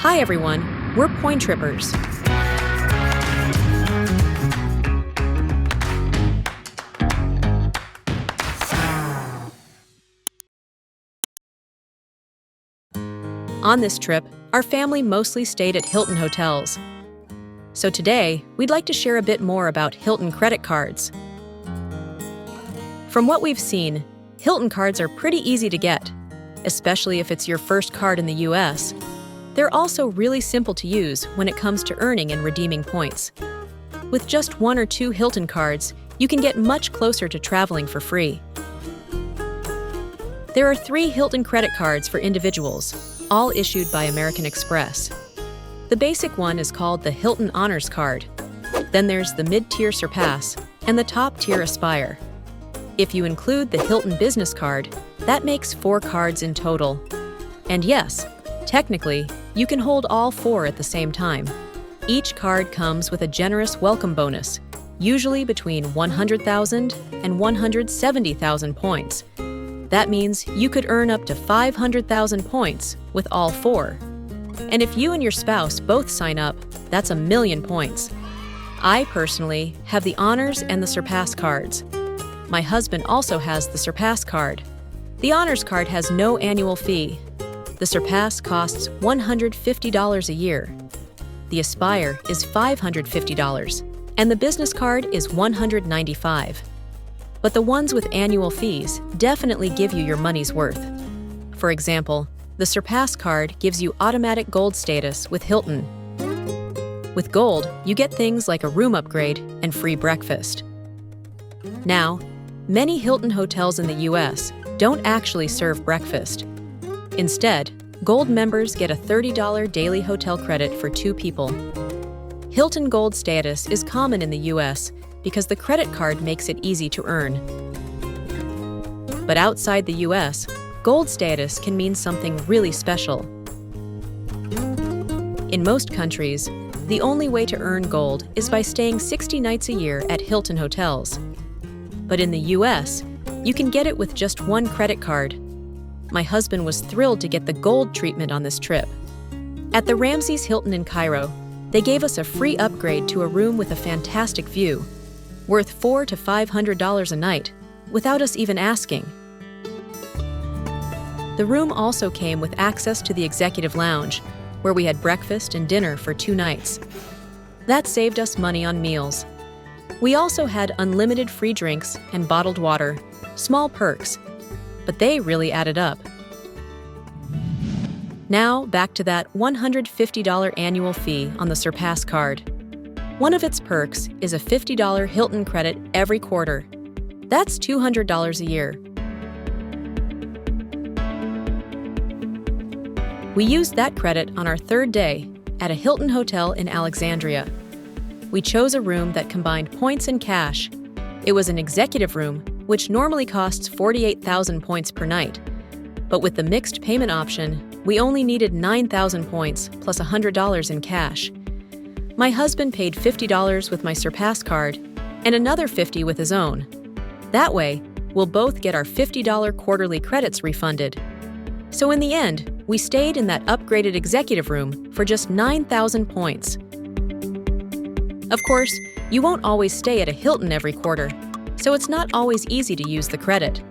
Hi everyone, we're PoinTrippers. On this trip, our family mostly stayed at Hilton hotels. So today, we'd like to share a bit more about Hilton credit cards. From what we've seen, Hilton cards are pretty easy to get, especially if it's your first card in the US. They're also really simple to use when it comes to earning and redeeming points. With just 1 or 2 Hilton cards, you can get much closer to traveling for free. There are 3 Hilton credit cards for individuals, all issued by American Express. The basic one is called the Hilton Honors Card. Then there's the mid-tier Surpass and the top-tier Aspire. If you include the Hilton Business Card, that makes 4 cards in total. And yes, technically, you can hold all 4 at the same time. Each card comes with a generous welcome bonus, usually between 100,000 and 170,000 points. That means you could earn up to 500,000 points with all 4. And if you and your spouse both sign up, that's 1,000,000 points. I personally have the Honors and the Surpass cards. My husband also has the Surpass card. The Honors card has no annual fee. The Surpass costs $150 a year. The Aspire is $550, and the Business Card is $195. But the ones with annual fees definitely give you your money's worth. For example, the Surpass card gives you automatic gold status with Hilton. With gold, you get things like a room upgrade and free breakfast. Now, many Hilton hotels in the US don't actually serve breakfast. Instead, Gold members get a $30 daily hotel credit for 2 people. Hilton Gold status is common in the US because the credit card makes it easy to earn. But outside the US, Gold status can mean something really special. In most countries, the only way to earn Gold is by staying 60 nights a year at Hilton hotels. But in the US, you can get it with just 1 credit card. My husband was thrilled to get the Gold treatment on this trip. At the Ramses Hilton in Cairo, they gave us a free upgrade to a room with a fantastic view, worth $400 to $500 a night, without us even asking. The room also came with access to the executive lounge, where we had breakfast and dinner for 2 nights. That saved us money on meals. We also had unlimited free drinks and bottled water, small perks, but they really added up. Now, back to that $150 annual fee on the Surpass card. One of its perks is a $50 Hilton credit every quarter. That's $200 a year. We used that credit on our 3rd day at a Hilton hotel in Alexandria. We chose a room that combined points and cash. It was an executive room, which normally costs 48,000 points per night. But with the mixed payment option, we only needed 9,000 points plus $100 in cash. My husband paid $50 with my Surpass card and another $50 with his own. That way, we'll both get our $50 quarterly credits refunded. So in the end, we stayed in that upgraded executive room for just 9,000 points. Of course, you won't always stay at a Hilton every quarter, so it's not always easy to use the credit.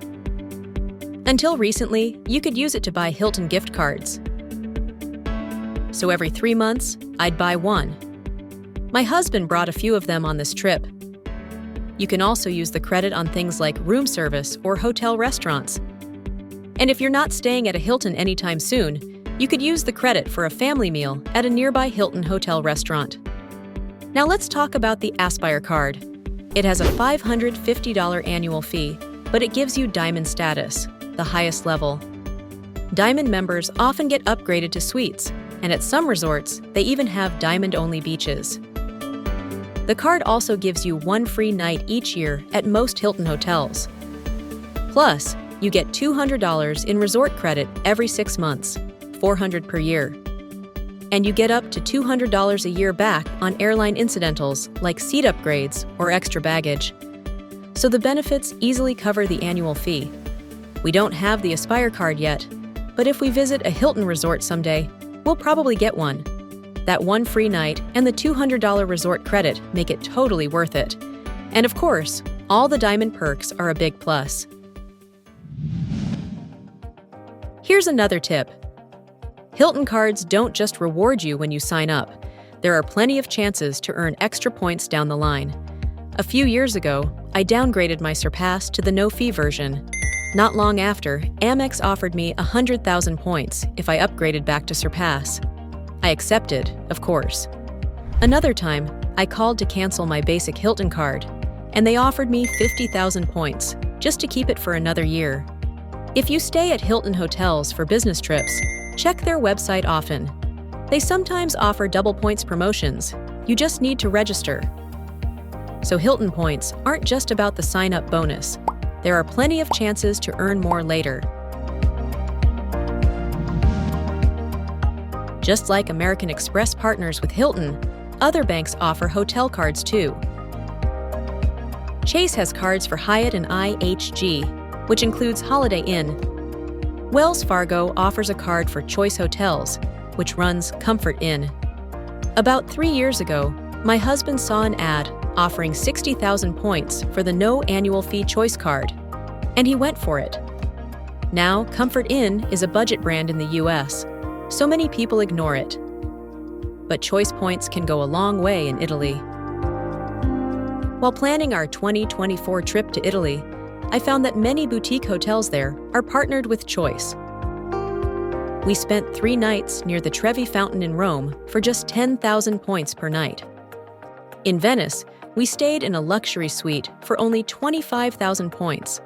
Until recently, you could use it to buy Hilton gift cards. So every 3 months, I'd buy 1. My husband brought a few of them on this trip. You can also use the credit on things like room service or hotel restaurants. And if you're not staying at a Hilton anytime soon, you could use the credit for a family meal at a nearby Hilton hotel restaurant. Now let's talk about the Aspire card. It has a $550 annual fee, but it gives you Diamond status, the highest level. Diamond members often get upgraded to suites, and at some resorts, they even have Diamond-only beaches. The card also gives you 1 free night each year at most Hilton hotels. Plus, you get $200 in resort credit every 6 months, $400 per year. And you get up to $200 a year back on airline incidentals like seat upgrades or extra baggage. So the benefits easily cover the annual fee. We don't have the Aspire card yet, but if we visit a Hilton resort someday, we'll probably get one. That one free night and the $200 resort credit make it totally worth it. And of course, all the diamond perks are a big plus. Here's another tip. Hilton cards don't just reward you when you sign up. There are plenty of chances to earn extra points down the line. A few years ago, I downgraded my Surpass to the no-fee version. Not long after, Amex offered me 100,000 points if I upgraded back to Surpass. I accepted, of course. Another time, I called to cancel my basic Hilton card, and they offered me 50,000 points just to keep it for another year. If you stay at Hilton hotels for business trips, check their website often. They sometimes offer double points promotions. You just need to register. So Hilton points aren't just about the sign-up bonus. There are plenty of chances to earn more later. Just like American Express partners with Hilton, other banks offer hotel cards too. Chase has cards for Hyatt and IHG, which includes Holiday Inn. Wells Fargo offers a card for Choice Hotels, which runs Comfort Inn. About 3 years ago, my husband saw an ad offering 60,000 points for the no annual fee Choice card, and he went for it. Now, Comfort Inn is a budget brand in the US, so many people ignore it. But Choice points can go a long way in Italy. While planning our 2024 trip to Italy, I found that many boutique hotels there are partnered with Choice. We spent 3 nights near the Trevi Fountain in Rome for just 10,000 points per night. In Venice, we stayed in a luxury suite for only 25,000 points.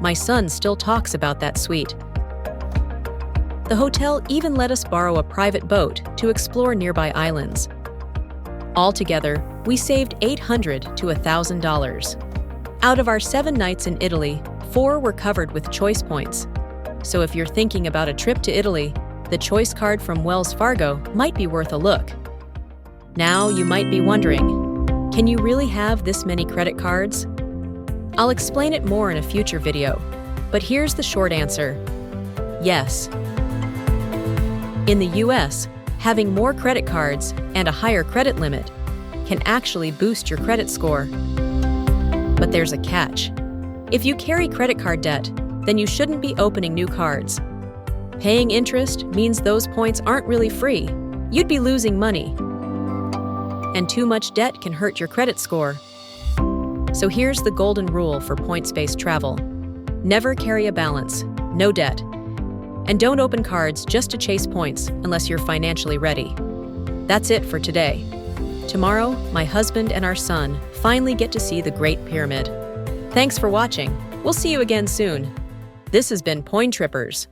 My son still talks about that suite. The hotel even let us borrow a private boat to explore nearby islands. Altogether, we saved $800 to $1,000. Out of our 7 nights in Italy, 4 were covered with Choice points. So if you're thinking about a trip to Italy, the Choice card from Wells Fargo might be worth a look. Now you might be wondering, can you really have this many credit cards? I'll explain it more in a future video, but here's the short answer. Yes. In the US, having more credit cards and a higher credit limit can actually boost your credit score. But there's a catch. If you carry credit card debt, then you shouldn't be opening new cards. Paying interest means those points aren't really free. You'd be losing money. And too much debt can hurt your credit score. So here's the golden rule for points-based travel. Never carry a balance, no debt. And don't open cards just to chase points unless you're financially ready. That's it for today. Tomorrow, my husband and our son finally get to see the Great Pyramid. Thanks for watching. We'll see you again soon. This has been PoinTrippers.